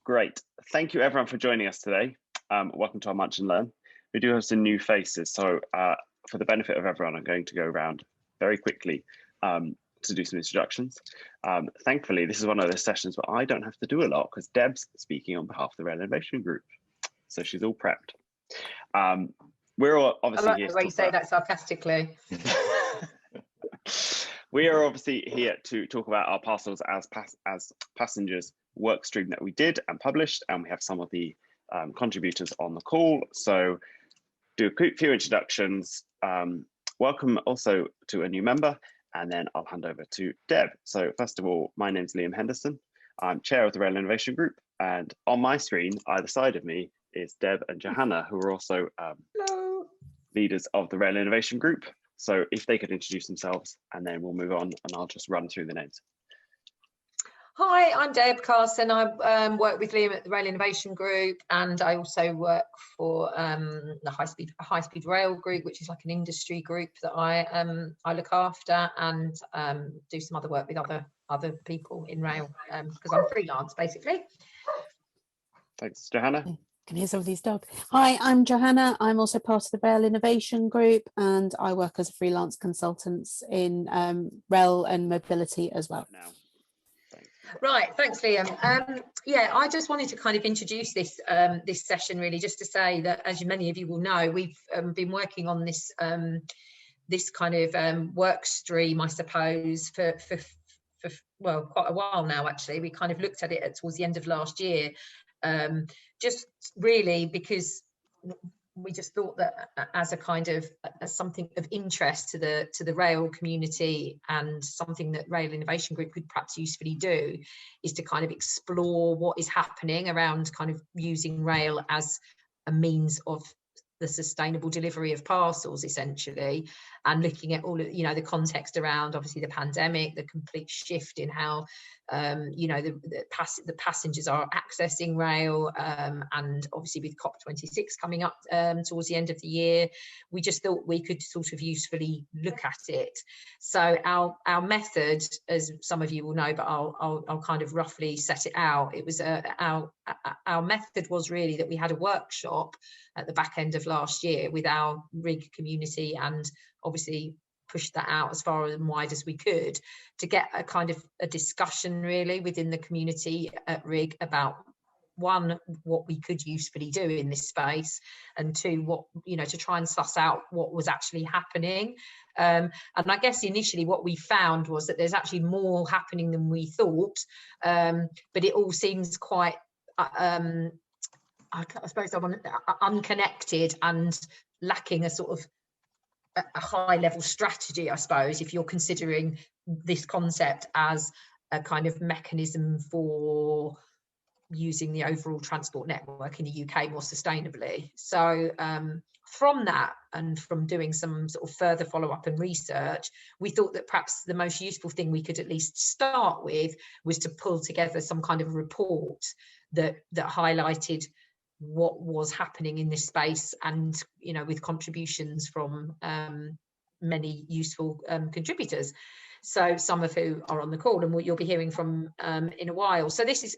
Great. Thank you everyone for joining us today. Welcome to our Munch Learn. We do have some new faces, so for the benefit of everyone, I'm going to go around very quickly to do some introductions. Thankfully, this is one of those sessions where I don't have to do a lot because Deb's speaking on behalf of the Rail Innovation Group. So she's all prepped. We're all obviously here the way you say that sarcastically. We are obviously here to talk about our Parcels as Passengers work stream that we did and published, and we have some of the contributors on the call. So do a quick few introductions. Welcome also to a new member, and then I'll hand over to Deb. So first of all, my name's Liam Henderson. I'm chair of the Rail Innovation Group, and on my screen, either side of me, is Deb and Johanna, who are also leaders of the Rail Innovation Group. So if they could introduce themselves, and then we'll move on, and I'll just run through the names. Hi, I'm Deb Carson. I work with Liam at the Rail Innovation Group, and I also work for the High Speed Rail Group, which is like an industry group that I look after, and do some other work with other people in rail because I'm freelance basically. Thanks, Johanna. Can hear some of these dogs. Hi, I'm Johanna. I'm also part of the Rail Innovation Group, and I work as a freelance consultant in rail and mobility as well. Right, thanks, Liam. Yeah, I just wanted to kind of introduce this this session really, just to say that, as many of you will know, we've been working on this this kind of work stream, I suppose, for well, quite a while now. Actually, we kind of looked at it towards the end of last year. Just really because we just thought that as a kind of as something of interest to the rail community, and something that Rail Innovation Group could perhaps usefully do, is to kind of explore what is happening around kind of using rail as a means of the sustainable delivery of parcels, essentially, and looking at all of, the context around obviously the pandemic, the complete shift in how the passengers are accessing rail, and obviously with COP26 coming up towards the end of the year, we just thought we could sort of usefully look at it. So our method, as some of you will know, but I'll kind of roughly set it out. It was our method was really that we had a workshop at the back end of last year with our RIG community, and obviously pushed that out as far and wide as we could to get a kind of a discussion really within the community at RIG about, one, what we could usefully do in this space, and two, what, to try and suss out what was actually happening. And I guess initially what we found was that there's actually more happening than we thought, but it all seems quite I suppose unconnected and lacking a sort of a high level strategy, I suppose, if you're considering this concept as a kind of mechanism for using the overall transport network in the UK more sustainably. So from that, and from doing some sort of further follow-up and research, we thought that perhaps the most useful thing we could at least start with was to pull together some kind of report that highlighted what was happening in this space, and with contributions from many useful contributors, so some of who are on the call and what you'll be hearing from in a while. So this is,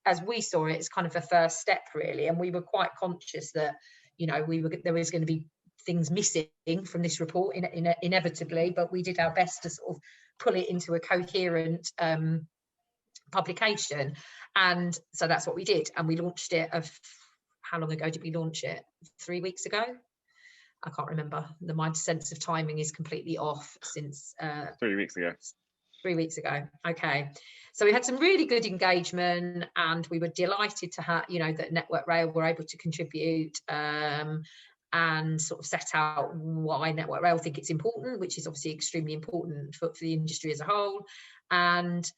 as we saw it, it's kind of a first step really, and we were quite conscious that there was going to be things missing from this report inevitably, but we did our best to sort of pull it into a coherent publication. And so that's what we did, and we launched it how long ago did we launch it? 3 weeks ago? I can't remember. My sense of timing is completely off since 3 weeks ago. 3 weeks ago. Okay, so we had some really good engagement, and we were delighted to have that Network Rail were able to contribute and sort of set out why Network Rail think it's important, which is obviously extremely important for the industry as a whole. And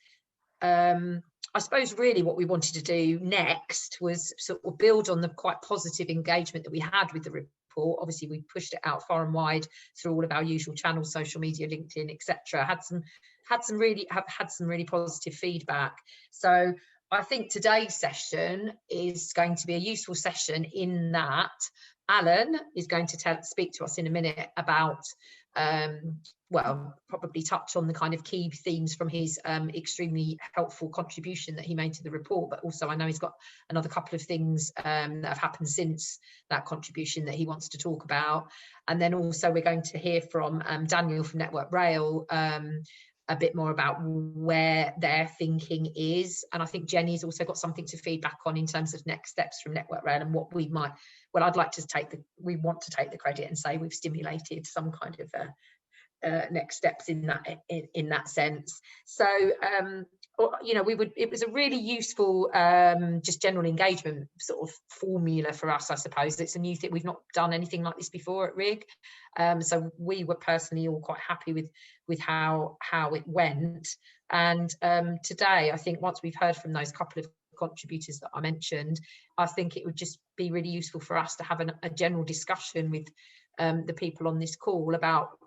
I suppose really what we wanted to do next was sort of build on the quite positive engagement that we had with the report. Obviously, we pushed it out far and wide through all of our usual channels, social media, LinkedIn, etc. Had some really positive feedback. So I think today's session is going to be a useful session in that Alan is going to speak to us in a minute about well, probably touch on the kind of key themes from his extremely helpful contribution that he made to the report, but also I know he's got another couple of things that have happened since that contribution that he wants to talk about. And then also we're going to hear from Daniel from Network Rail a bit more about where their thinking is. And I think Jenny's also got something to feedback on in terms of next steps from Network Rail and what we might, well, I'd like to we want to take the credit and say we've stimulated some kind of next steps in that sense. So you know, it was a really useful just general engagement sort of formula for us, I suppose. It's a new thing, we've not done anything like this before at RIG, so we were personally all quite happy with how it went. And today I think once we've heard from those couple of contributors that I mentioned, I think it would just be really useful for us to have a general discussion with the people on this call about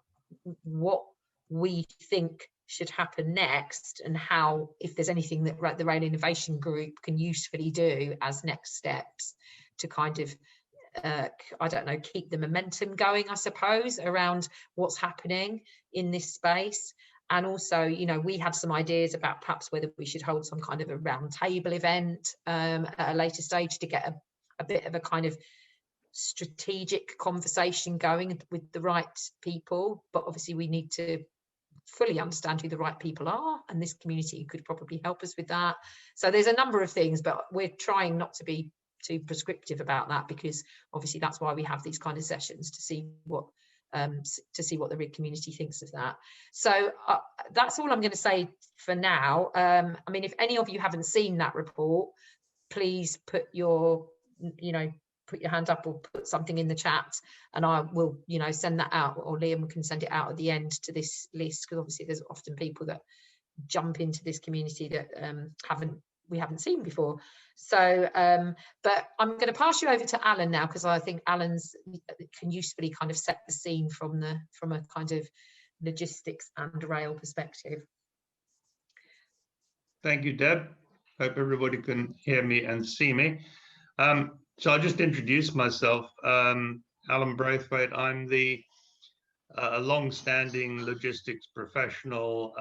what we think should happen next, and how, if there's anything that the Rail Innovation Group can usefully do as next steps to kind of I don't know, keep the momentum going, I suppose, around what's happening in this space. And also, you know, we have some ideas about perhaps whether we should hold some kind of a round table event at a later stage to get a bit of a kind of strategic conversation going with the right people. But obviously we need to fully understand who the right people are, and this community could probably help us with that. So there's a number of things, but we're trying not to be too prescriptive about that, because obviously that's why we have these kind of sessions, to see what the RIG community thinks of that. So that's all I'm going to say for now. I mean, if any of you haven't seen that report, please put your hand up or put something in the chat, and I will, you know, send that out, or Liam can send it out at the end to this list, because obviously there's often people that jump into this community that we haven't seen before. So but I'm going to pass you over to Alan now, because I think Alan's can usefully kind of set the scene from a kind of logistics and rail perspective. Thank you, Deb. Hope everybody can hear me and see me. So I'll just introduce myself. Alan Braithwaite. I'm the long-standing logistics professional,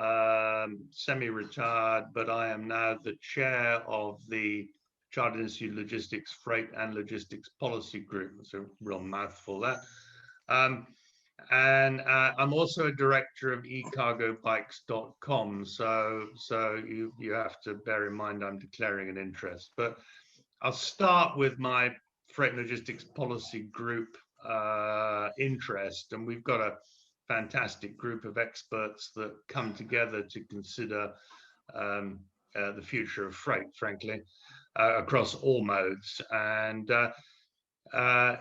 semi-retired, but I am now the chair of the Chartered Institute Logistics Freight and Logistics Policy Group. It's a real mouthful, that. And I'm also a director of ecargobikes.com. So you have to bear in mind I'm declaring an interest. But I'll start with my Freight and Logistics Policy Group interest, and we've got a fantastic group of experts that come together to consider the future of freight, frankly, across all modes. And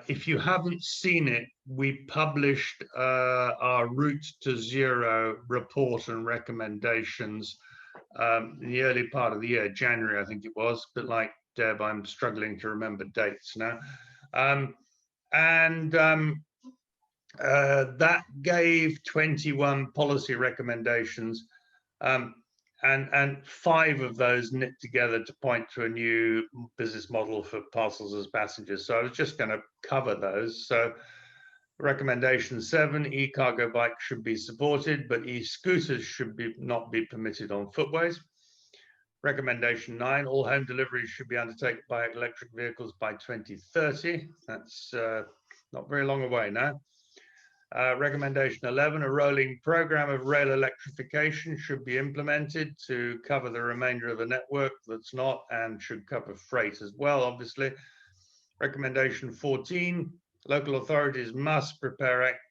if you haven't seen it, we published our Route to Zero report and recommendations in the early part of the year, January, I think it was. But like Deb, I'm struggling to remember dates now. That gave 21 policy recommendations, and 5 of those knit together to point to a new business model for parcels as passengers. So I was just going to cover those. So recommendation 7, e-cargo bikes should be supported, but e-scooters should not be permitted on footways. Recommendation 9, all home deliveries should be undertaken by electric vehicles by 2030. That's not very long away now. Recommendation 11, a rolling program of rail electrification should be implemented to cover the remainder of the network that's not, and should cover freight as well, obviously. Recommendation 14, local authorities must prepare active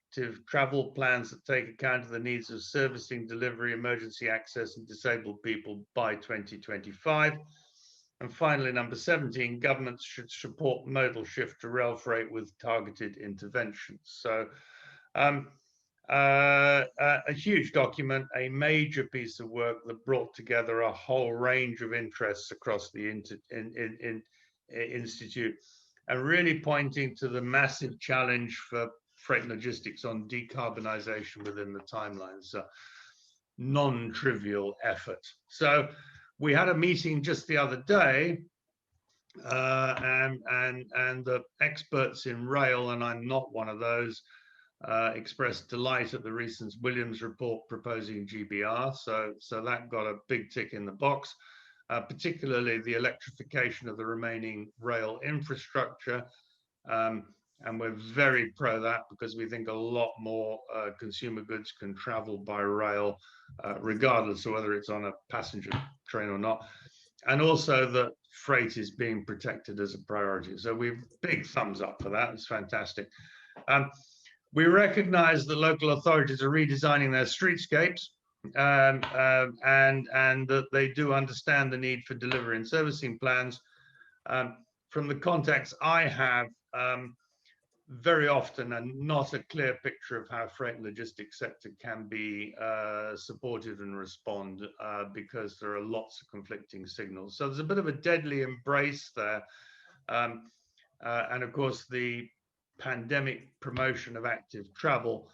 travel plans that take account of the needs of servicing, delivery, emergency access, and disabled people by 2025. And finally, number 17, governments should support modal shift to rail freight with targeted interventions. So a huge document, a major piece of work that brought together a whole range of interests across the Institute, and really pointing to the massive challenge for freight and logistics on decarbonisation within the timelines. So non-trivial effort. So we had a meeting just the other day, and the experts in rail, and I'm not one of those, expressed delight at the recent Williams report proposing GBR. So that got a big tick in the box, particularly the electrification of the remaining rail infrastructure. And we're very pro that, because we think a lot more consumer goods can travel by rail, regardless of whether it's on a passenger train or not. And also that freight is being protected as a priority. So we've big thumbs up for that. It's fantastic. We recognize that local authorities are redesigning their streetscapes, and that they do understand the need for delivery and servicing plans. From the context I have, very often and not a clear picture of how freight and logistics sector can be supported and respond, because there are lots of conflicting signals. So there's a bit of a deadly embrace there. And of course, the pandemic promotion of active travel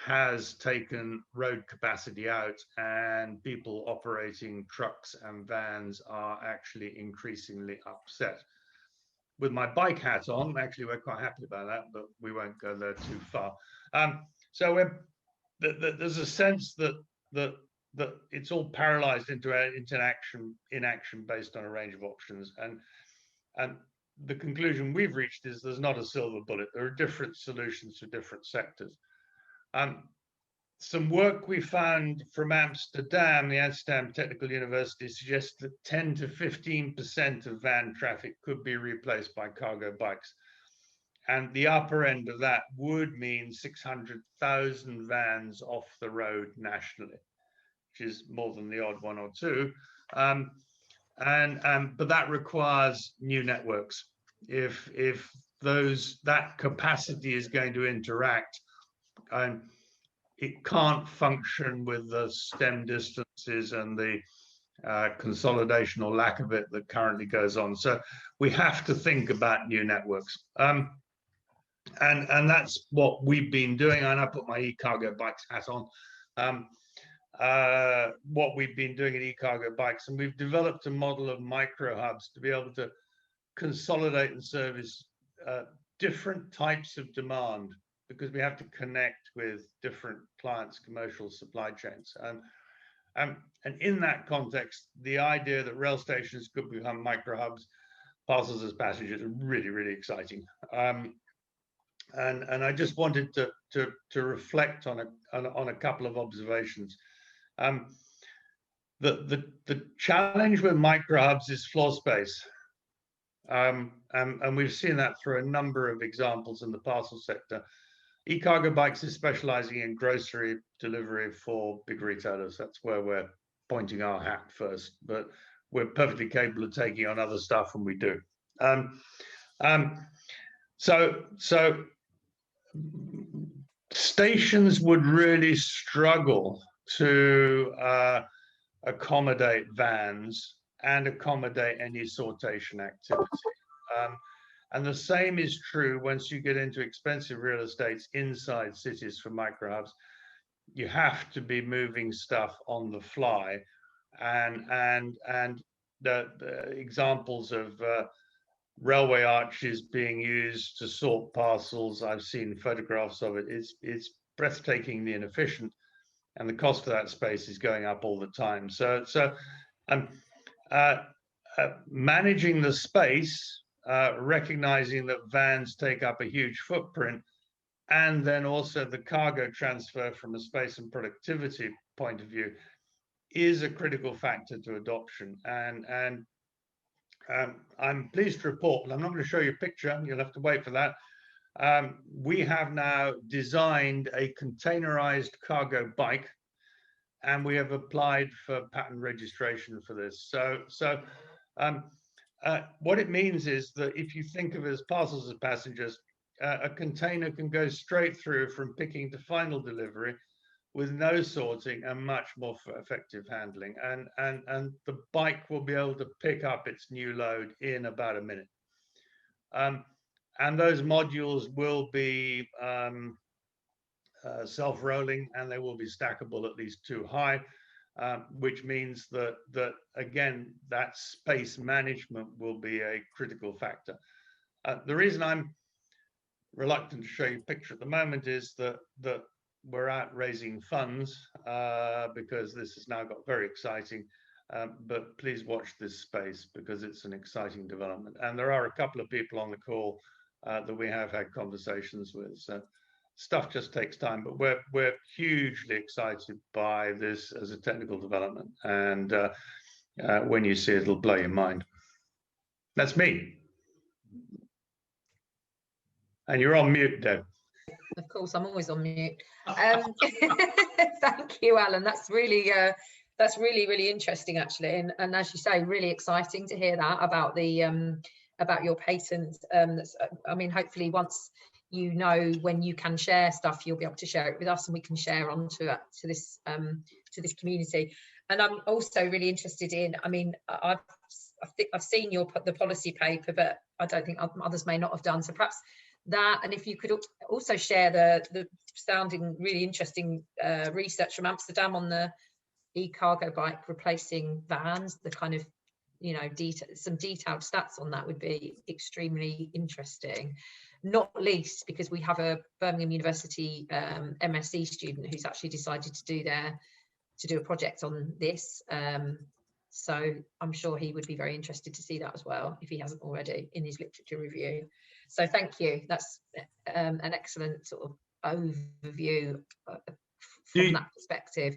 has taken road capacity out, and people operating trucks and vans are actually increasingly upset. With my bike hat on, actually, we're quite happy about that, but we won't go there too far. So there's a sense that it's all paralyzed into inaction based on a range of options, and the conclusion we've reached is there's not a silver bullet. There are different solutions to different sectors. Some work we found from Amsterdam, the Amsterdam Technical University, suggests that 10 to 15% of van traffic could be replaced by cargo bikes. And the upper end of that would mean 600,000 vans off the road nationally, which is more than the odd one or two. But that requires new networks. If that capacity is going to interact, it can't function with the stem distances and the consolidation or lack of it that currently goes on. So we have to think about new networks. And that's what we've been doing. And I put my e-cargo bikes hat on. What we've been doing at e-cargo bikes, and we've developed a model of micro hubs to be able to consolidate and service different types of demand, because we have to connect with different clients' commercial supply chains. And in that context, the idea that rail stations could become micro hubs, parcels as passengers, are really, really exciting. And I just wanted to reflect on a couple of observations. The challenge with micro hubs is floor space. And we've seen that through a number of examples in the parcel sector. E-cargo bikes is specializing in grocery delivery for big retailers. That's where we're pointing our hat first, but we're perfectly capable of taking on other stuff, and we do. So stations would really struggle to accommodate vans and accommodate any sortation activity. And the same is true once you get into expensive real estates inside cities for micro hubs. You have to be moving stuff on the fly, and the examples of railway arches being used to sort parcels, I've seen photographs of it. It's breathtakingly inefficient, and the cost of that space is going up all the time. So managing the space, recognizing that vans take up a huge footprint, and then also the cargo transfer from a space and productivity point of view, is a critical factor to adoption. And I'm pleased to report, and I'm not going to show you a picture, you'll have to wait for that. We have now designed a containerized cargo bike, and we have applied for patent registration for this. So what it means is that if you think of it as parcels as passengers, a container can go straight through from picking to final delivery with no sorting and much more effective handling. And the bike will be able to pick up its new load in about a minute. And those modules will be self-rolling, and they will be stackable at least 2 high. Which means that again, that space management will be a critical factor. The reason I'm reluctant to show you a picture at the moment is that we're out raising funds because this has now got very exciting. But please watch this space because it's an exciting development. And there are a couple of people on the call that we have had conversations with. So stuff just takes time, but we're hugely excited by this as a technical development. And when you see it, it'll blow your mind. That's me. And you're on mute, Deb. Of course, I'm always on mute. Thank you, Alan. That's really interesting, actually, and as you say, really exciting to hear that about the about your patent. I mean, hopefully, once you know when you can share stuff, you'll be able to share it with us, and we can share on to this community. And I'm also really interested in. I mean, I think I've seen the policy paper, but I don't think others may not have done. So perhaps that, and if you could also share the sounding really interesting research from Amsterdam on the e-cargo bike replacing vans, the kind of, you know, some detailed stats on that would be extremely interesting, not least because we have a Birmingham University MSc student who's actually decided to do a project on this, so I'm sure he would be very interested to see that as well if he hasn't already in his literature review. So thank you. That's an excellent sort of overview from that perspective.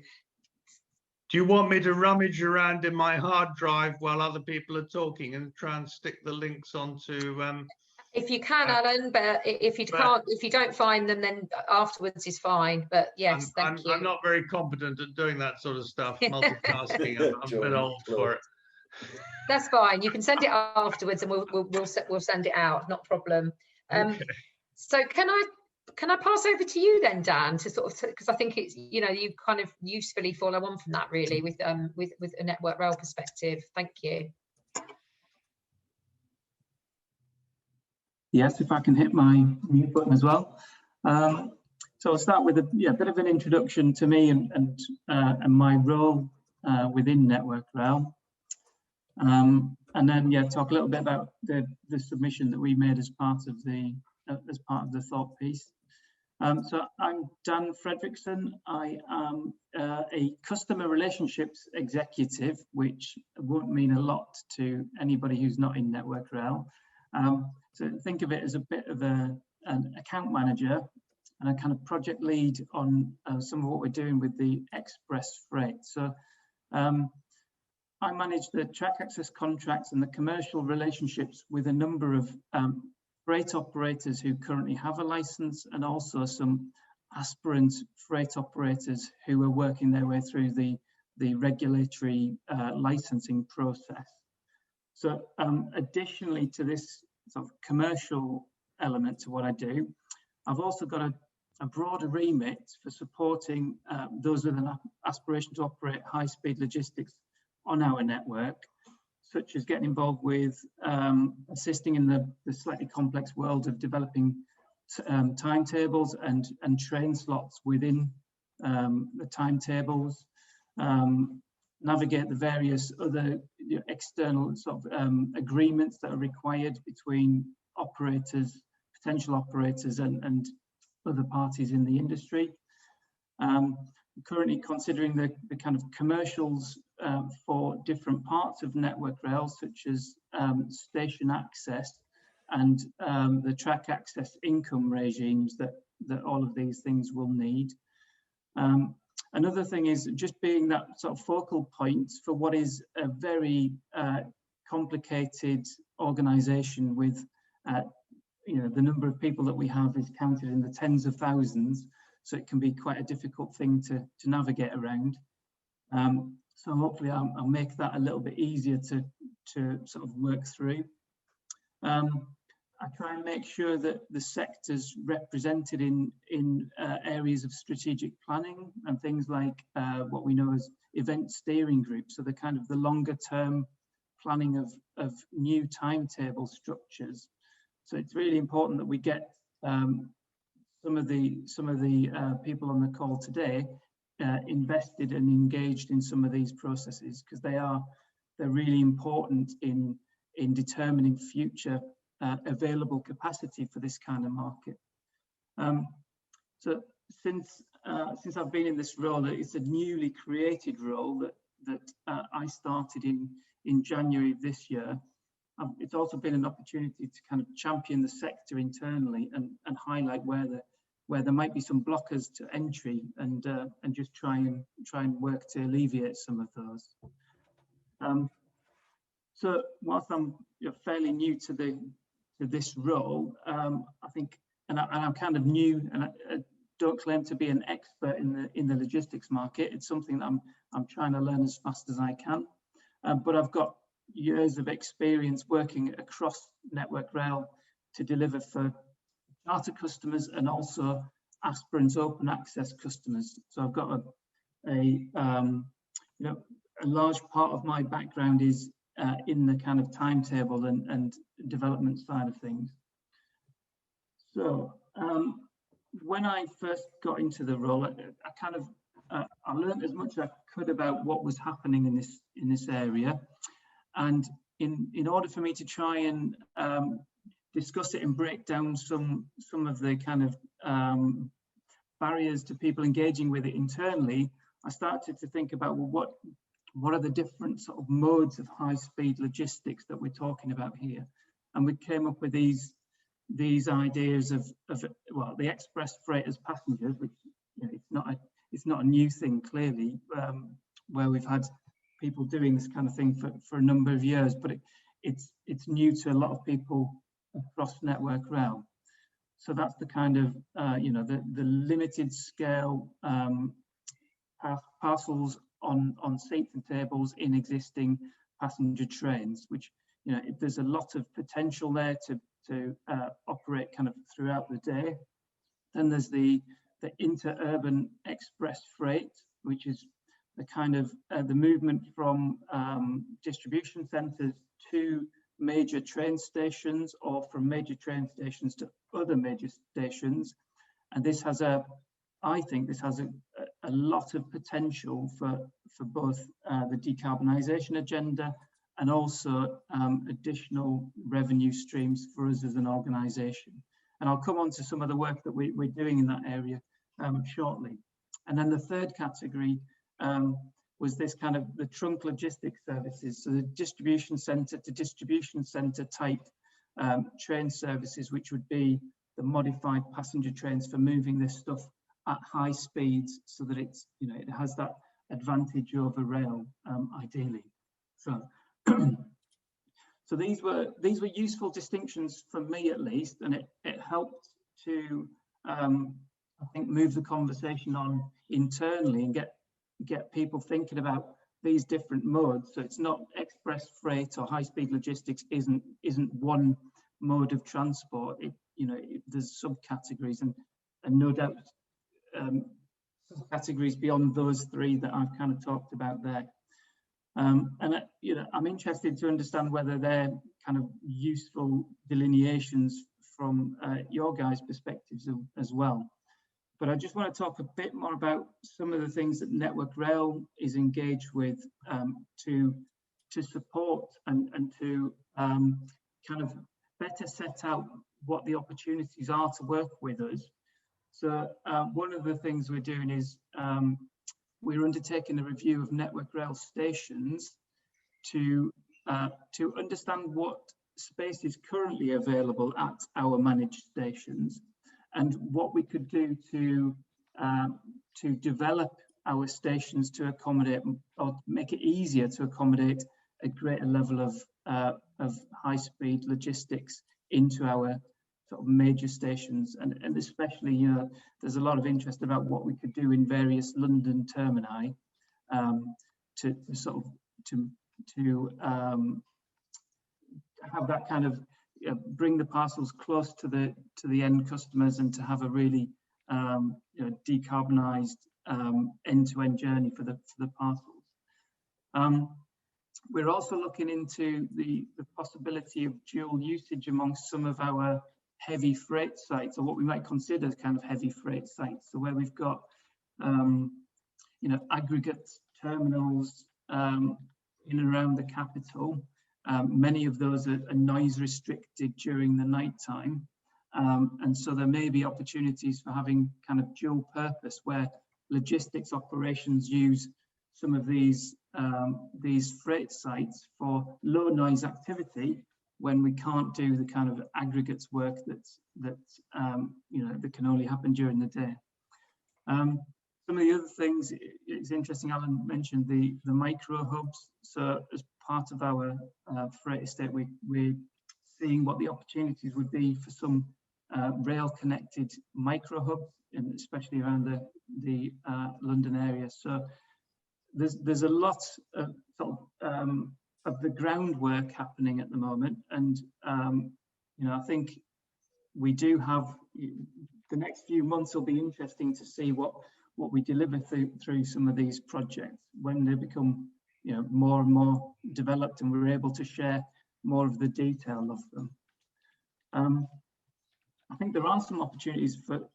Do you want me to rummage around in my hard drive while other people are talking and try and stick the links onto? If you can, Alan, but if you can't, if you don't find them, then afterwards is fine. But yes, thank you. I'm not very competent at doing that sort of stuff, multitasking. I'm a bit old for it. That's fine. You can send it afterwards, and we'll send it out. Not a problem. Okay. So can I pass over to you then, Dan, to sort of, because I think it's, you know, you kind of usefully follow on from that really with a Network Rail perspective. Thank you. Yes, if I can hit my mute button as well. So I'll start with a bit of an introduction to me and my role within Network Rail, and then talk a little bit about the submission that we made as part of the thought piece. So I'm Dan Fredrickson. I am a customer relationships executive, which won't mean a lot to anybody who's not in Network Rail. So think of it as a bit of an account manager and a kind of project lead on some of what we're doing with the express freight. So I manage the track access contracts and the commercial relationships with a number of freight operators who currently have a license, and also some aspirant freight operators who are working their way through the regulatory licensing process. So additionally to this sort of commercial element to what I do, I've also got a broader remit for supporting those with an aspiration to operate high-speed logistics on our network, such as getting involved with assisting in the slightly complex world of developing timetables and train slots within the timetables, navigate the various other external sort of agreements that are required between operators, potential operators, and other parties in the industry. Currently considering the kind of commercials for different parts of Network Rail, such as station access and the track access income regimes that all of these things will need. Another thing is just being that sort of focal point for what is a very complicated organisation with, the number of people that we have is counted in the tens of thousands, so it can be quite a difficult thing to navigate around. So hopefully I'll make that a little bit easier to sort of work through. I try and make sure that the sector's represented in areas of strategic planning and things like what we know as event steering groups, so the kind of the longer term planning of new timetable structures. So it's really important that we get some of the people on the call today invested and engaged in some of these processes, because they're really important in determining future available capacity for this kind of market. So since I've been in this role, it's a newly created role that I started in January of this year. It's also been an opportunity to kind of champion the sector internally and highlight where there might be some blockers to entry, and just try and work to alleviate some of those. So whilst I'm fairly new to this role, I think, and I'm kind of new, and I don't claim to be an expert in the logistics market. It's something that I'm trying to learn as fast as I can. But I've got years of experience working across Network Rail to deliver for charter customers and also aspirant open access customers. So I've got a large part of my background is in the kind of timetable and development side of things. So when I first got into the role, I learned as much as I could about what was happening in this area, and in order for me to try and discuss it and break down some of the kind of barriers to people engaging with it internally, I started to think about, well, what are the different sort of modes of high-speed logistics that we're talking about here? And we came up with these ideas of well, the express freight as passengers, which it's not a new thing clearly, where we've had people doing this kind of thing for a number of years, but it's new to a lot of people across Network Rail. So that's the kind of the limited scale parcels on seats and tables in existing passenger trains, which there's a lot of potential there to operate kind of throughout the day. Then there's the interurban express freight, which is the kind of the movement from distribution centres to major train stations, or from major train stations to other major stations. And this has I think this has a lot of potential for both the decarbonisation agenda and also additional revenue streams for us as an organisation. And I'll come on to some of the work that we're doing in that area shortly. And then the third category was this kind of the trunk logistics services, so the distribution centre to distribution centre type train services, which would be the modified passenger trains for moving this stuff at high speeds, so that it's it has that advantage over rail, ideally. So so these were useful distinctions for me, at least, and it helped to I think move the conversation on internally and get people thinking about these different modes. So it's not express freight or high-speed logistics isn't one mode of transport. There's subcategories and no doubt subcategories beyond those three that I've kind of talked about there. And I'm interested to understand whether they're kind of useful delineations from your guys' perspectives as well. But I just want to talk a bit more about some of the things that Network Rail is engaged with to support and to kind of better set out what the opportunities are to work with us. So one of the things we're doing is we're undertaking a review of Network Rail stations to understand what space is currently available at our managed stations, and what we could do to develop our stations to accommodate, or make it easier to accommodate, a greater level of high-speed logistics into our sort of major stations, and especially there's a lot of interest about what we could do in various London termini to have that kind of bring the parcels close to the end customers, and to have a really decarbonised end-to-end journey for the parcels. We're also looking into the possibility of dual usage amongst some of our heavy freight sites, or what we might consider kind of heavy freight sites. So where we've got aggregate terminals in and around the capital. Many of those are noise restricted during the night time, And so there may be opportunities for having kind of dual purpose where logistics operations use some of these freight sites for low noise activity when we can't do the kind of aggregates work that can only happen during the day. Some of the other things, it's interesting, Alan mentioned the micro hubs. So as part of our freight estate, we're seeing what the opportunities would be for some rail connected micro hubs, and especially around the London area. So there's a lot of the groundwork happening at the moment, and I think we do have the next few months will be interesting to see what we deliver through some of these projects when they become more and more developed and we're able to share more of the detail of them. I think there are some opportunities for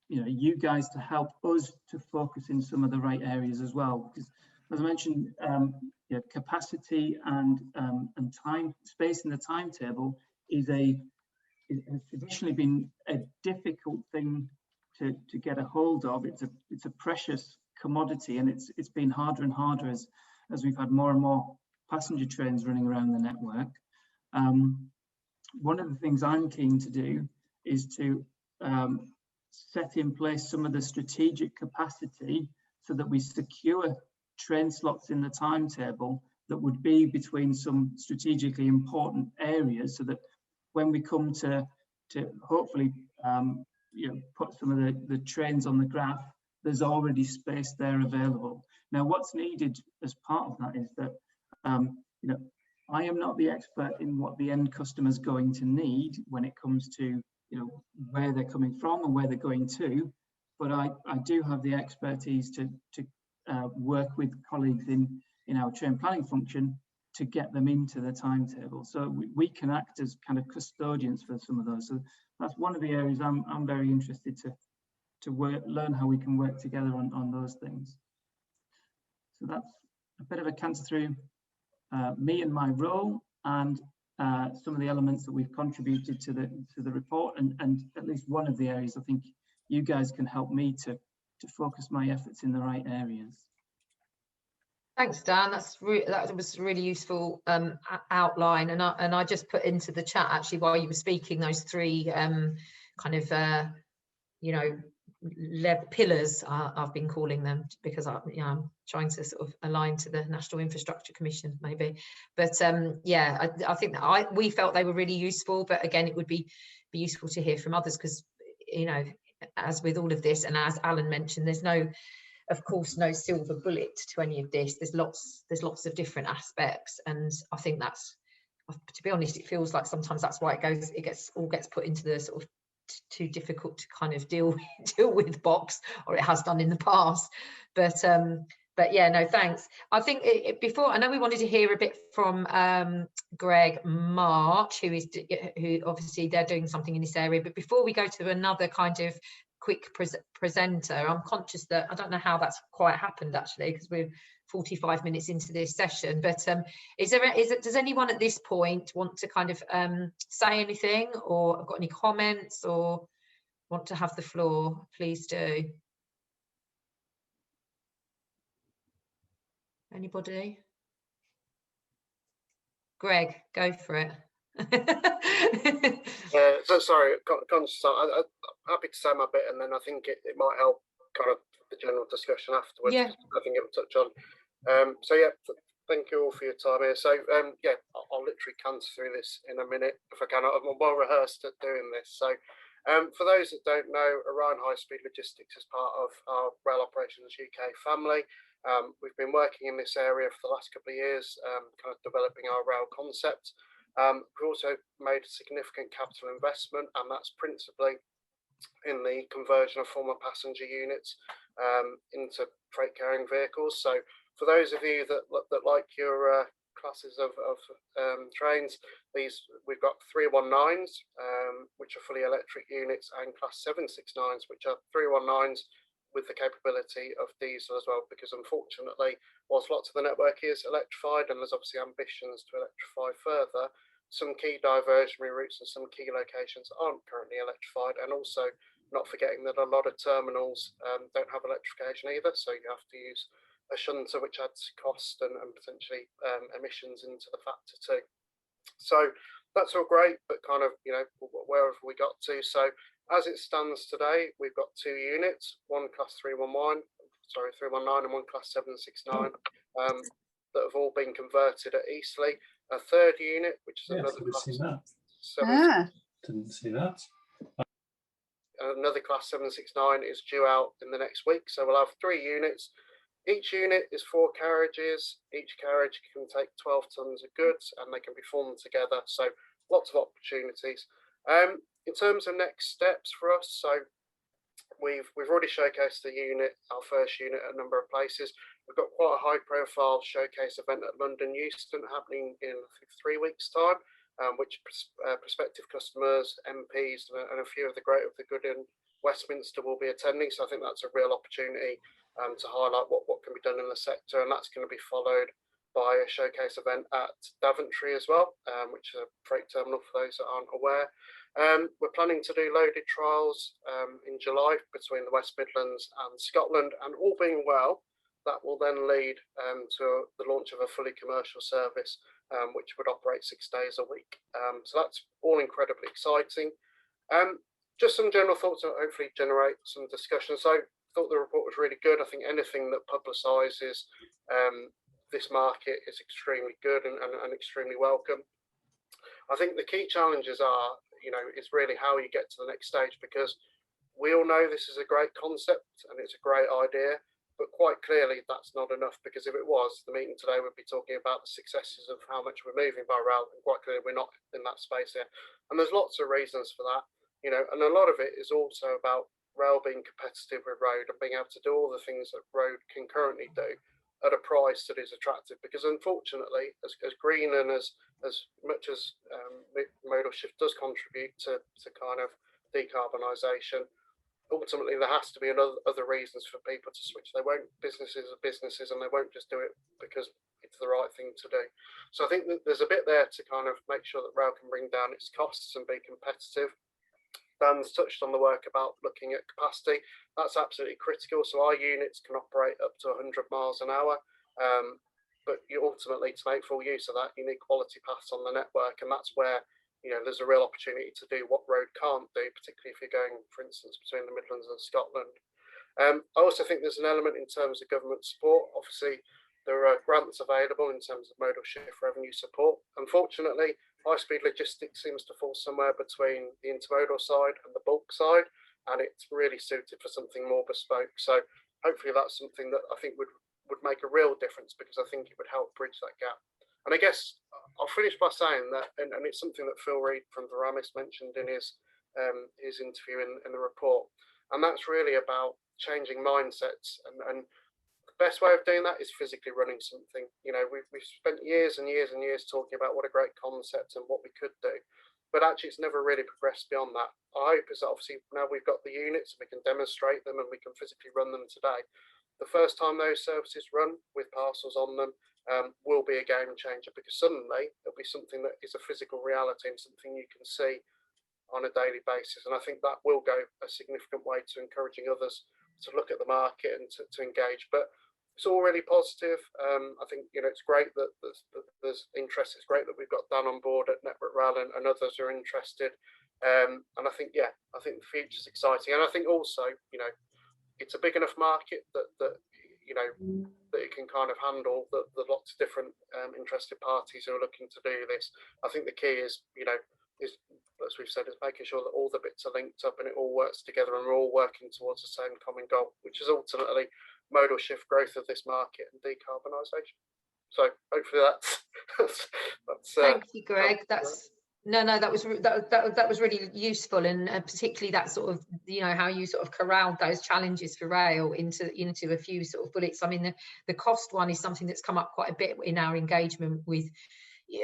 you guys to help us to focus in some of the right areas as well, because as I mentioned, capacity and time, space in the timetable has traditionally been a difficult thing to get a hold of. It's a precious commodity, and it's been harder and harder as we've had more and more passenger trains running around the network. One of the things I'm keen to do is to set in place some of the strategic capacity so that we secure train slots in the timetable that would be between some strategically important areas, so that when we come to hopefully put some of the trains on the graph, there's already space there available. Now, what's needed as part of that is that I am not the expert in what the end customer is going to need when it comes to where they're coming from and where they're going to, but I do have the expertise to work with colleagues in our train planning function to get them into the timetable. So we can act as kind of custodians for some of those. So that's one of the areas I'm very interested to learn how we can work together on those things. So that's a bit of a canter through me and my role, and some of the elements that we've contributed to the report, and at least one of the areas I think you guys can help me to focus my efforts in the right areas. Thanks, Dan. That was a really useful outline, and I just put into the chat actually while you were speaking those three kind of pillars, I've been calling them, because I'm trying to sort of align to the National Infrastructure Commission maybe. But yeah, I think that we felt they were really useful, but again, it would be useful to hear from others, because as with all of this, and as Alan mentioned, there's of course no silver bullet to any of this. There's lots of different aspects, and I think that's, to be honest, it feels like sometimes that's why it gets put into the sort of too difficult to kind of deal with box, or it has done in the past. But yeah, no, thanks. I think before, I know we wanted to hear a bit from Greg March, who obviously they're doing something in this area. But before we go to another kind of quick presenter, I'm conscious that I don't know how that's quite happened actually, because we're 45 minutes into this session. But does anyone at this point want to kind of say anything, or got any comments, or want to have the floor? Please do. Anybody? Greg, go for it. So sorry, I'm happy to say my bit, and then I think it might help kind of the general discussion afterwards. Yeah. I think it will touch on. So yeah, thank you all for your time here. So yeah, I'll literally canter through this in a minute if I can. I'm well rehearsed at doing this. So for those that don't know, Orion High Speed Logistics is part of our Rail Operations UK family. We've been working in this area for the last couple of years, kind of developing our rail concept. We've also made a significant capital investment, and that's principally in the conversion of former passenger units into freight carrying vehicles. So for those of you that like your classes of trains, we've got 319s, which are fully electric units, and class 769s, which are 319s with the capability of diesel as well, because unfortunately, whilst lots of the network is electrified and there's obviously ambitions to electrify further, some key diversionary routes and some key locations aren't currently electrified, and also not forgetting that a lot of terminals don't have electrification either, so you have to use a shunter, which adds cost and potentially emissions into the factor too. So that's all great, but kind of, you know, where have we got to? So as it stands today, we've got 2 units, one class 319 and one class 769, that have all been converted at Eastleigh. A third unit, which is another class. Didn't see that. Another class 769 is due out in the next week. So we'll have 3 units. Each unit is 4 carriages. Each carriage can take 12 tons of goods, and they can be formed together. So lots of opportunities. In terms of next steps for us, so we've already showcased the unit, our first unit, at a number of places. We've got quite a high-profile showcase event at London Euston happening in, I think, 3 weeks' time, which prospective customers, MPs, and a few of the great of the good in Westminster will be attending. So I think that's a real opportunity to highlight what can be done in the sector, and that's going to be followed by a showcase event at Daventry as well, which is a freight terminal for those that aren't aware. We're planning to do loaded trials in July between the West Midlands and Scotland, and all being well, that will then lead to the launch of a fully commercial service, which would operate 6 days a week. So that's all incredibly exciting. Just some general thoughts that hopefully generate some discussion. So I thought the report was really good. I think anything that publicises this market is extremely good and extremely welcome. I think the key challenges are, you know, is really how you get to the next stage, because we all know this is a great concept and it's a great idea, but quite clearly that's not enough, because if it was, the meeting today would be talking about the successes of how much we're moving by rail, and quite clearly we're not in that space here. And there's lots of reasons for that, you know, and a lot of it is also about rail being competitive with road and being able to do all the things that road can currently do at a price that is attractive. Because unfortunately, as green and as much as modal shift does contribute to kind of decarbonisation, ultimately there has to be other reasons for people to switch. They won't, businesses are businesses, and they won't just do it because it's the right thing to do. So I think that there's a bit there to kind of make sure that rail can bring down its costs and be competitive. Dan's touched on the work about looking at capacity. That's absolutely critical. So our units can operate up to 100 miles an hour, but you ultimately, to make full use of that, you need quality paths on the network, and that's where, you know, there's a real opportunity to do what road can't do, particularly if you're going, for instance, between the Midlands and Scotland. I also think there's an element in terms of government support. Obviously, there are grants available in terms of modal shift revenue support. Unfortunately, high-speed logistics seems to fall somewhere between the intermodal side and the bulk side, and it's really suited for something more bespoke. So hopefully that's something that I think would make a real difference, because I think it would help bridge that gap. And I guess I'll finish by saying that, and it's something that Phil Reid from Veramis mentioned in his interview in the report, and that's really about changing mindsets. And the best way of doing that is physically running something. You know, we've spent years and years and years talking about what a great concept and what we could do, but actually it's never really progressed beyond that. I hope is that obviously now we've got the units, we can demonstrate them and we can physically run them today. The first time those services run with parcels on them will be a game changer, because suddenly it'll be something that is a physical reality and something you can see on a daily basis. And I think that will go a significant way to encouraging others to look at the market and to engage. But it's all really positive. I think, you know, it's great that there's interest. It's great that we've got Dan on board at Network Rail and others are interested. And I think, yeah, I think the future's exciting. And I think also, you know, it's a big enough market that you know, that it can kind of handle the lots of different interested parties who are looking to do this. I think the key is, you know, is, as we've said, is making sure that all the bits are linked up and it all works together and we're all working towards the same common goal, which is ultimately modal shift growth of this market and decarbonisation. So hopefully that's thank you, Greg. That's that was really useful, and particularly that sort of, you know, how you sort of corralled those challenges for rail into a few sort of bullets. I mean, the cost one is something that's come up quite a bit in our engagement with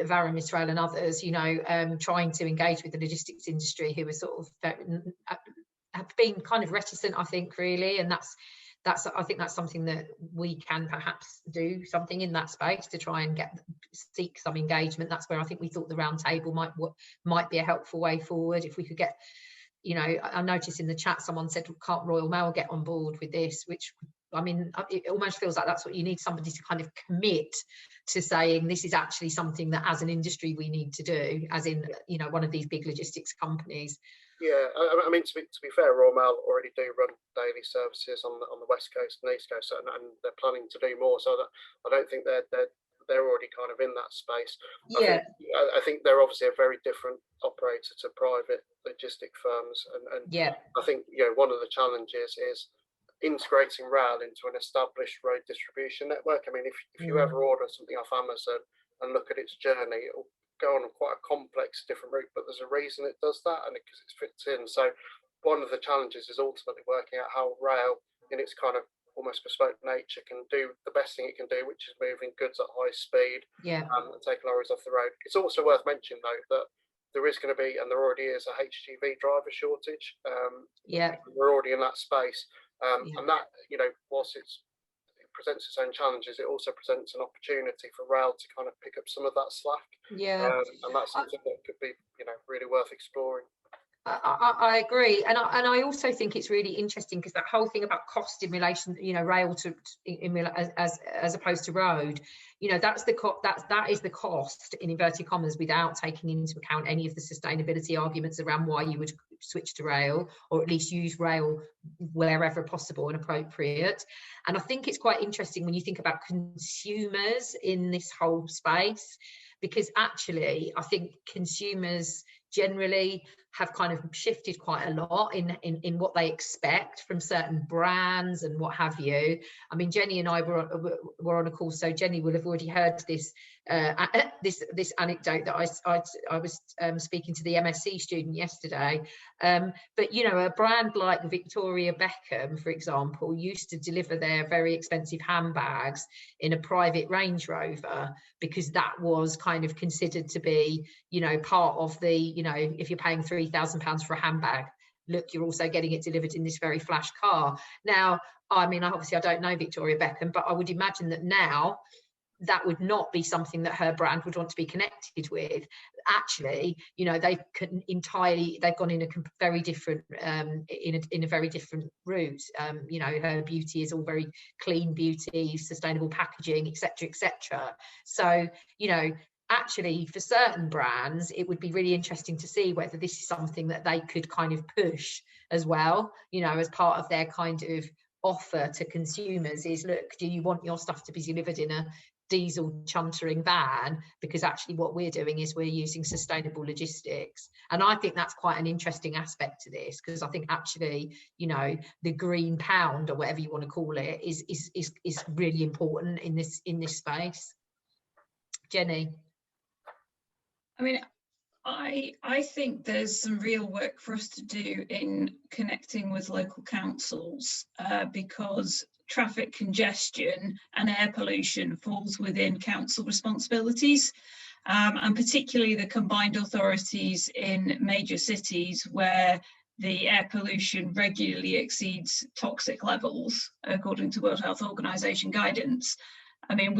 Veramis Rail and others, you know, trying to engage with the logistics industry, who are sort of have been kind of reticent, I think, really, and I think that's something that we can perhaps do something in that space to try and seek some engagement. That's where I think we thought the round table might be a helpful way forward. If we could get, you know, I noticed in the chat someone said, can't Royal Mail get on board with this? Which, I mean, it almost feels like that's what you need, somebody to kind of commit to saying this is actually something that as an industry we need to do, as in, you know, one of these big logistics companies. Yeah, I mean, to be fair, Royal Mail already do run daily services on the West Coast and East Coast, and they're planning to do more. So that I don't think they're already kind of in that space. Yeah, I think they're obviously a very different operator to private logistic firms, and yeah, I think, you know, one of the challenges is integrating rail into an established road distribution network. I mean, if you ever order something off Amazon and look at its journey, it'll go on quite a complex different route, but there's a reason it does that, and because it fits in. So one of the challenges is ultimately working out how rail, in its kind of almost bespoke nature, can do the best thing it can do, which is moving goods at high speed, yeah, and taking lorries off the road. It's also worth mentioning though that there is going to be, and there already is, a HGV driver shortage. yeah, we're already in that space, and that, you know, whilst it presents its own challenges, it also presents an opportunity for rail to kind of pick up some of that slack. yeah. And that's something that could be, you know, really worth exploring. I agree, and I also think it's really interesting because that whole thing about cost in relation, you know, rail as opposed to road, you know, that is the cost in inverted commas, without taking into account any of the sustainability arguments around why you would switch to rail, or at least use rail wherever possible and appropriate. And I think it's quite interesting when you think about consumers in this whole space, because actually I think consumers generally have kind of shifted quite a lot in what they expect from certain brands and what have you. I mean, Jenny and I were on a call, so Jenny will have already heard this this anecdote that I was speaking to the MSc student yesterday. But you know, a brand like Victoria Beckham, for example, used to deliver their very expensive handbags in a private Range Rover, because that was kind of considered to be, you know, part of the, you know, if you're paying £3,000 for a handbag, look, you're also getting it delivered in this very flash car. Now, I mean, obviously I don't know Victoria Beckham, but I would imagine that now that would not be something that her brand would want to be connected with. Actually, you know, they've gone in a very different in a very different route. You know, her beauty is all very clean beauty, sustainable packaging, etc., etc. So, you know, actually for certain brands it would be really interesting to see whether this is something that they could kind of push as well, you know, as part of their kind of offer to consumers is, look, do you want your stuff to be delivered in a diesel chuntering van? Because actually what we're doing is we're using sustainable logistics. And I think that's quite an interesting aspect to this, because I think actually, you know, the green pound, or whatever you want to call it, is really important in this space. Jenny? I mean, I think there's some real work for us to do in connecting with local councils, because traffic congestion and air pollution falls within council responsibilities, and particularly the combined authorities in major cities where the air pollution regularly exceeds toxic levels, according to World Health Organization guidance. I mean,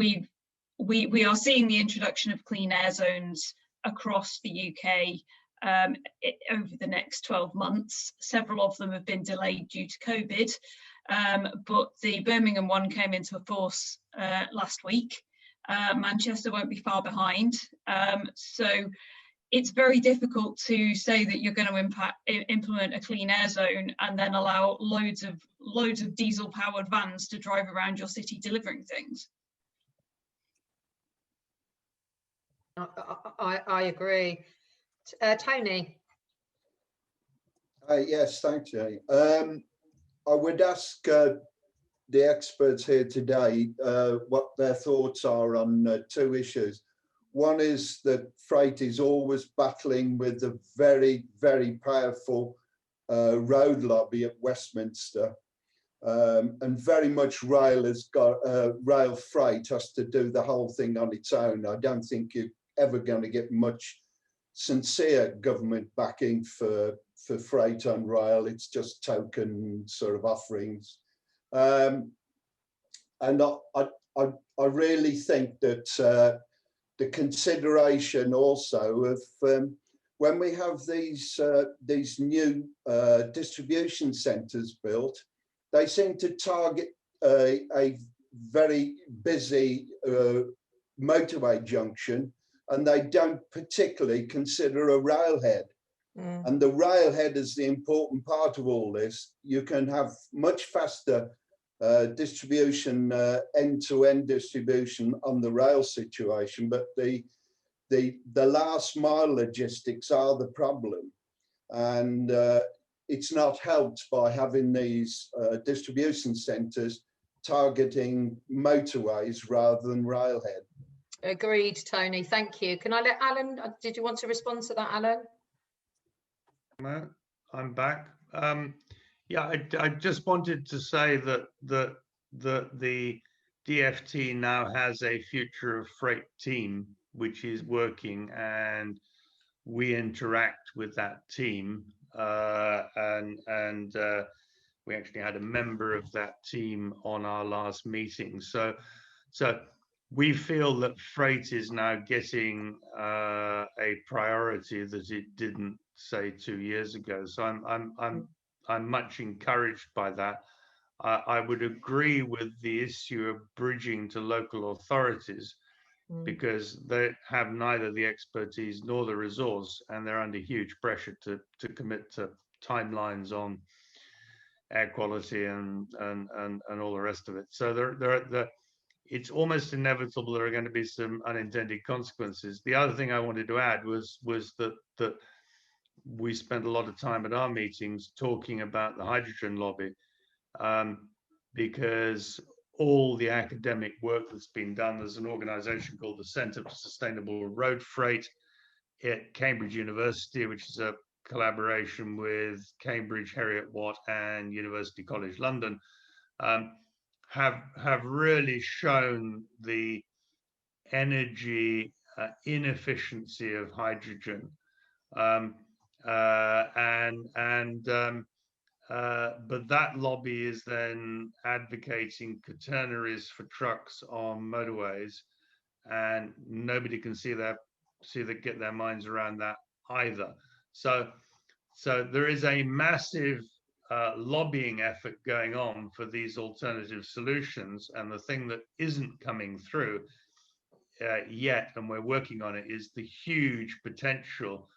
we are seeing the introduction of clean air zones across the UK over the next 12 months. Several of them have been delayed due to COVID, but the Birmingham one came into force last week. Manchester won't be far behind. So it's very difficult to say that you're going to implement a clean air zone and then allow loads of diesel powered vans to drive around your city delivering things. I agree. Tony? Yes, thanks, Jenny. I would ask the experts here today what their thoughts are on two issues. One is that freight is always battling with the very, very powerful road lobby at Westminster. And very much rail has got rail freight has to do the whole thing on its own. I don't think you're ever going to get much sincere government backing for freight on rail. It's just token sort of offerings. And I really think that the consideration also of when we have these new distribution centres built, they seem to target a very busy motorway junction, and they don't particularly consider a railhead. And the railhead is the important part of all this. You can have much faster distribution, end-to-end distribution on the rail situation, but the last mile logistics are the problem, and it's not helped by having these distribution centres targeting motorways rather than railhead. Agreed, Tony. Thank you. Can I let Alan? Did you want to respond to that, Alan? I'm back. Yeah, I just wanted to say that the DFT now has a future of freight team which is working, and we interact with that team, and we actually had a member of that team on our last meeting. So we feel that freight is now getting a priority that it didn't, say, 2 years ago. So I'm much encouraged by that. I would agree with the issue of bridging to local authorities, because they have neither the expertise nor the resource, and they're under huge pressure to commit to timelines on air quality and all the rest of it. So it's almost inevitable there are going to be some unintended consequences. The other thing I wanted to add was that we spent a lot of time at our meetings talking about the hydrogen lobby, because all the academic work that's been done, there's an organization called the Centre for Sustainable Road Freight at Cambridge University, which is a collaboration with Cambridge, Heriot-Watt and University College London, have really shown the energy inefficiency of hydrogen. But that lobby is then advocating catenaries for trucks on motorways, and nobody can get their minds around that either. So there is a massive lobbying effort going on for these alternative solutions, and the thing that isn't coming through yet, and we're working on it, is the huge potential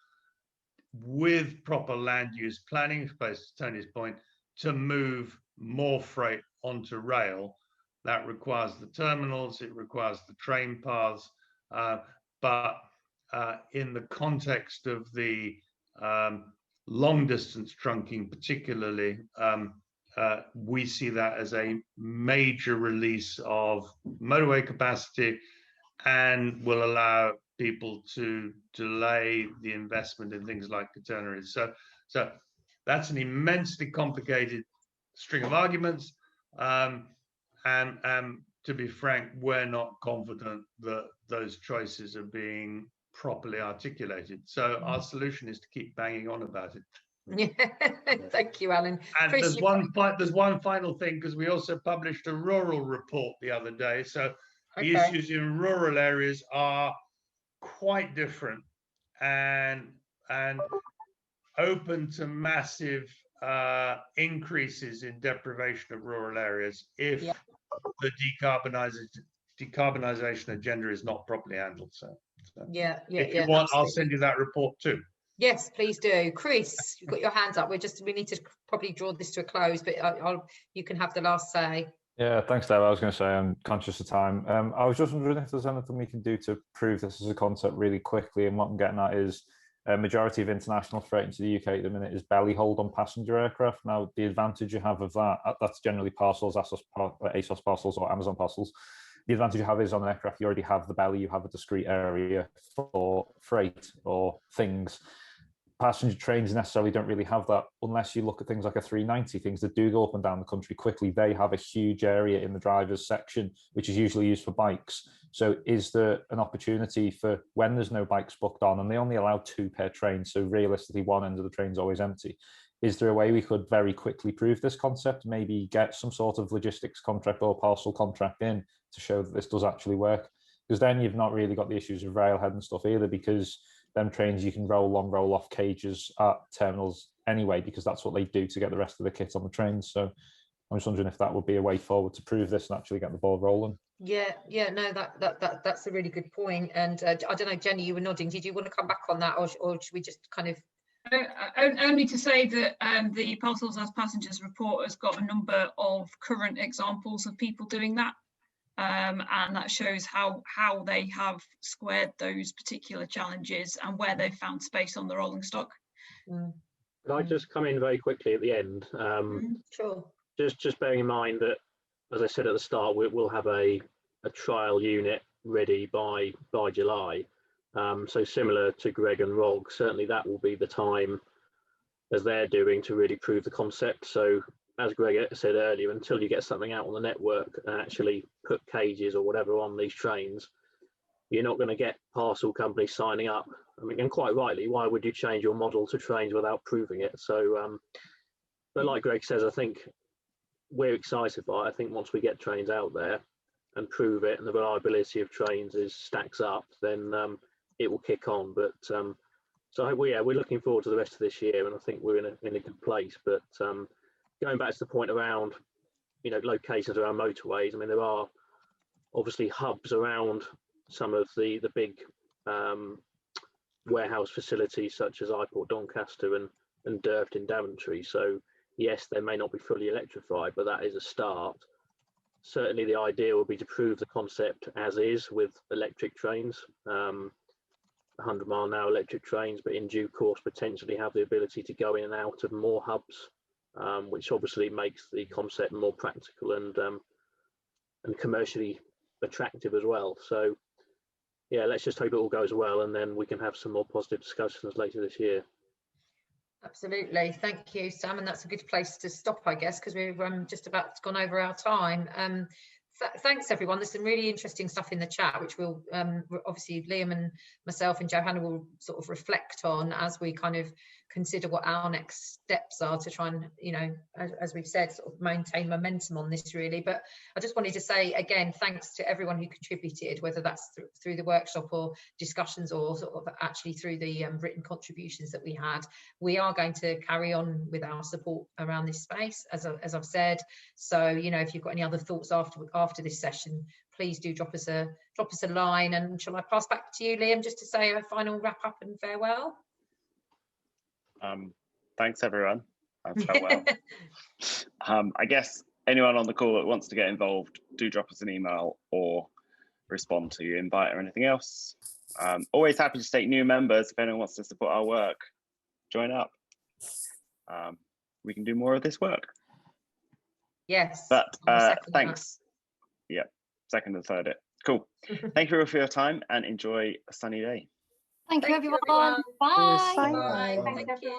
with proper land use planning, to Tony's point, to move more freight onto rail. That requires the terminals, it requires the train paths, but in the context of the long distance trunking particularly, we see that as a major release of motorway capacity, and will allow people to delay the investment in things like catenaries. So that's an immensely complicated string of arguments, and to be frank, we're not confident that those choices are being properly articulated. So our solution is to keep banging on about it. Thank you, Alan. And Chris, there's one final thing, because we also published a rural report the other day. So the issues in rural areas are quite different and open to massive increases in deprivation of rural areas if the decarbonisation agenda is not properly handled. So if you want, I'll send you that report too. Yes, please do. Chris, you've got your hands up. We need to probably draw this to a close, but you can have the last say. Yeah, thanks, Dave. I was going to say I'm conscious of time. I was just wondering if there's anything we can do to prove this as a concept really quickly. And what I'm getting at is a majority of international freight into the UK at the minute is belly hold on passenger aircraft. Now, the advantage you have of that's generally Parcels, ASOS Parcels or Amazon Parcels. The advantage you have is on an aircraft, you already have the belly, you have a discrete area for freight or things. Passenger trains necessarily don't really have that, unless you look at things like a 390, things that do go up and down the country quickly. They have a huge area in the driver's section, which is usually used for bikes. So is there an opportunity for when there's no bikes booked on, and they only allow 2 per train, so realistically one end of the train is always empty, is there a way we could very quickly prove this concept, maybe get some sort of logistics contract or parcel contract in to show that this does actually work? Because then you've not really got the issues of railhead and stuff either, because them trains you can roll on, roll off cages at terminals anyway, because that's what they do to get the rest of the kit on the trains. So I'm just wondering if that would be a way forward to prove this and actually get the ball rolling. Yeah, no, that's a really good point. And I don't know, Jenny, you were nodding. Did you want to come back on that, or should we just kind of? Only to say that the Parcels as Passengers report has got a number of current examples of people doing that, and that shows how they have squared those particular challenges and where they've found space on the rolling stock. Mm. Could I just come in very quickly at the end? Sure. Just bearing in mind that, as I said at the start, we'll have a trial unit ready by July. So similar to Greg and Rog, certainly that will be the time, as they're doing, to really prove the concept. So as Greg said earlier, until you get something out on the network and actually put cages or whatever on these trains, you're not going to get parcel companies signing up. I mean, and quite rightly, why would you change your model to trains without proving it? So, but like Greg says, I think we're excited by it. I think once we get trains out there and prove it and the reliability of trains stacks up, then it will kick on. But so we're looking forward to the rest of this year, and I think we're in a good place. But going back to the point around, locations around motorways, I mean, there are obviously hubs around some of the big warehouse facilities such as iPort Doncaster and Derft in Daventry. So yes, they may not be fully electrified, but that is a start. Certainly the idea would be to prove the concept as is with electric trains, 100-mile-an-hour electric trains, but in due course potentially have the ability to go in and out of more hubs, which obviously makes the concept more practical and commercially attractive as well. So yeah, let's just hope it all goes well, and then we can have some more positive discussions later this year. Absolutely, thank you, Sam, and that's a good place to stop, I guess, because we've just about gone over our time. Thanks everyone. There's some really interesting stuff in the chat, which we'll obviously Liam and myself and Johanna will sort of reflect on as we kind of consider what our next steps are to try and, as we've said, sort of maintain momentum on this really. But I just wanted to say again, thanks to everyone who contributed, whether that's through the workshop or discussions or sort of actually through the written contributions that we had. We are going to carry on with our support around this space, as I've said. So, if you've got any other thoughts after this session, please do drop us a line. And shall I pass back to you, Liam, just to say a final wrap up and farewell? Thanks everyone. Farewell. I guess anyone on the call that wants to get involved, do drop us an email or respond to your invite or anything else. Always happy to take new members. If anyone wants to support our work, join up. We can do more of this work. Yes. But thanks. Yeah, second and third it. Cool. Thank you all for your time and enjoy a sunny day. Thank you, everyone. Bye. Bye. Thank you.